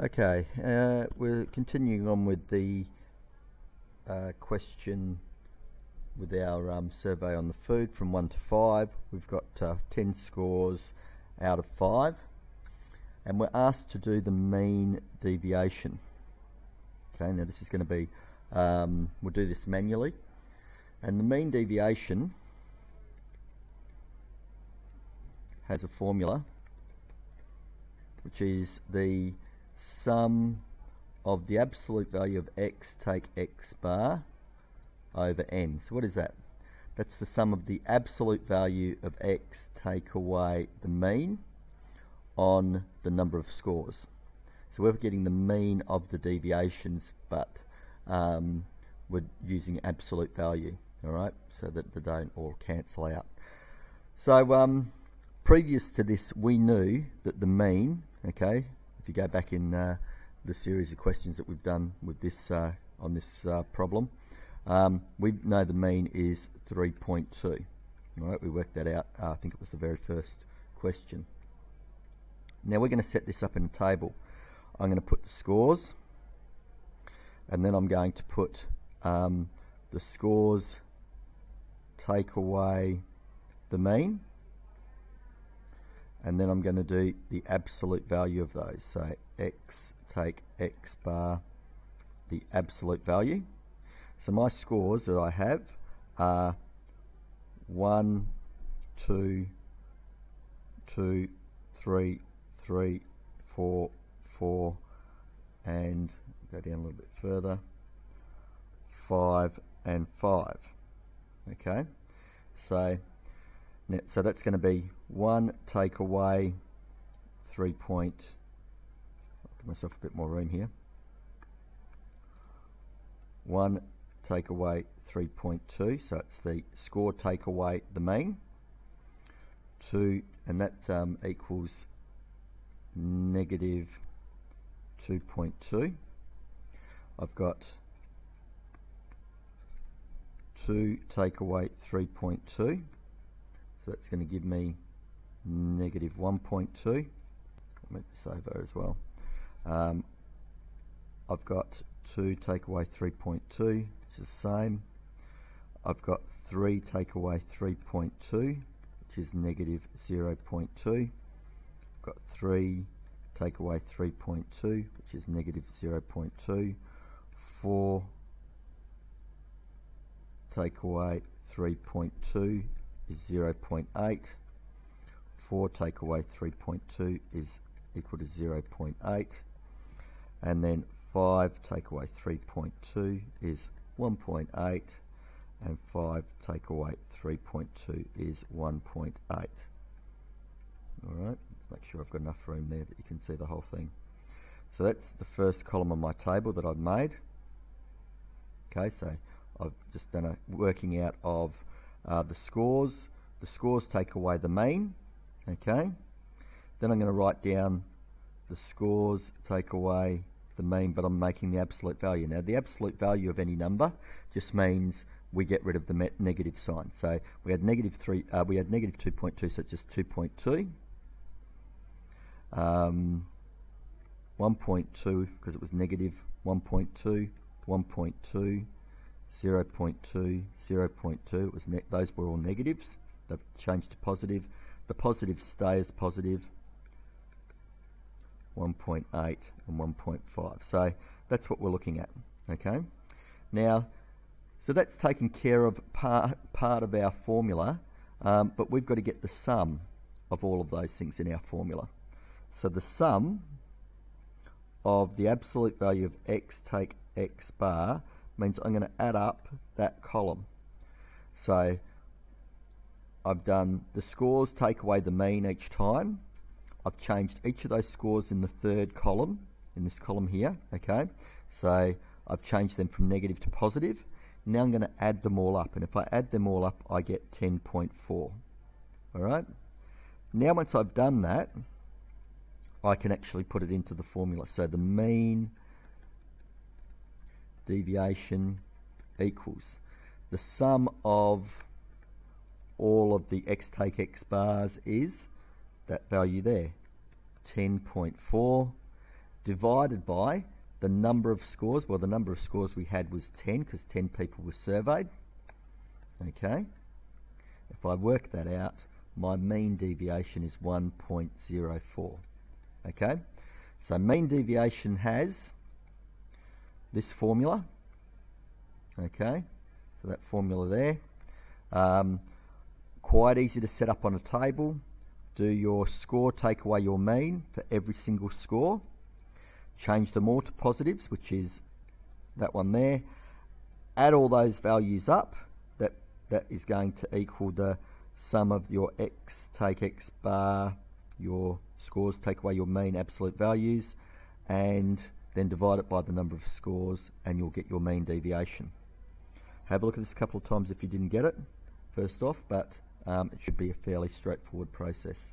Okay, we're continuing on with the question with our survey on the food from 1 to 5. We've got 10 scores out of 5, and we're asked to do the mean deviation. Okay, now this is going to be, we'll do this manually, and the mean deviation has a formula which is the sum of the absolute value of x take x bar over n. So what is that? That's the sum of the absolute value of x take away the mean on the number of scores. So we're getting the mean of the deviations, but we're using absolute value, all right, so that they don't all cancel out. So previous to this, we knew that the mean, okay, if you go back in the series of questions that we've done with this on this problem, we know the mean is 3.2. All right, we worked that out. I think it was the very first question. Now we're going to set this up in a table. I'm going to put the scores, and then I'm going to put the scores take away the mean, and then I'm going to do the absolute value of those. So x take x bar, the absolute value. So my scores that I have are 1, 2, 2, 3, 3, 4, 4, and go down a little bit further, 5 and 5. Okay, so that's going to be 1 take away 3 point. I'll give myself a bit more room here. 1 take away 3.2, so it's the score take away the mean. 2, and that equals negative 2.2. I've got 2 take away 3.2, so that's going to give me negative 1.2. I'll make this over as well. I've got 2 take away 3.2, which is the same. I've got 3 take away 3.2, which is negative 0.2. I've got 3 take away 3.2, which is negative 0.2. 4 take away 3.2 is 0.8. 4 take away 3.2 is equal to 0.8. And then 5 take away 3.2 is 1.8. And 5 take away 3.2 is 1.8. Alright, let's make sure I've got enough room there that you can see the whole thing. So that's the first column of my table that I've made. Okay, so I've just done a working out of the scores. The scores take away the mean. Okay, then I'm going to write down the scores take away the mean, but I'm making the absolute value. Now the absolute value of any number just means we get rid of the negative sign. So we had negative 2.2, so it's just 2.2. 1.2 because it was negative 1.2, 1.2, 0.2, 0.2. It was those were all negatives. They've changed to positive. The positives stay as positive. 1.8 and 1.5. So that's what we're looking at. Okay. Now, so that's taken care of part of our formula, but we've got to get the sum of all of those things in our formula. So the sum of the absolute value of x take x bar means I'm going to add up that column. So I've done the scores take away the mean each time. I've changed each of those scores in the third column, in this column here, okay? So I've changed them from negative to positive. Now I'm going to add them all up, and if I add them all up, I get 10.4. All right? Now once I've done that, I can actually put it into the formula. So the mean deviation equals the sum of all of the x take x bars is that value there, 10.4, divided by the number of scores. Well, the number of scores we had was 10 because 10 people were surveyed. Okay. If I work that out, my mean deviation is 1.04. Okay. So mean deviation has this formula. Okay. So that formula there. Quite easy to set up on a table. Do your score, take away your mean for every single score. Change them all to positives, which is that one there. Add all those values up. That is going to equal the sum of your x, take x bar, your scores, take away your mean absolute values, and then divide it by the number of scores, and you'll get your mean deviation. Have a look at this a couple of times if you didn't get it, first off, but it should be a fairly straightforward process.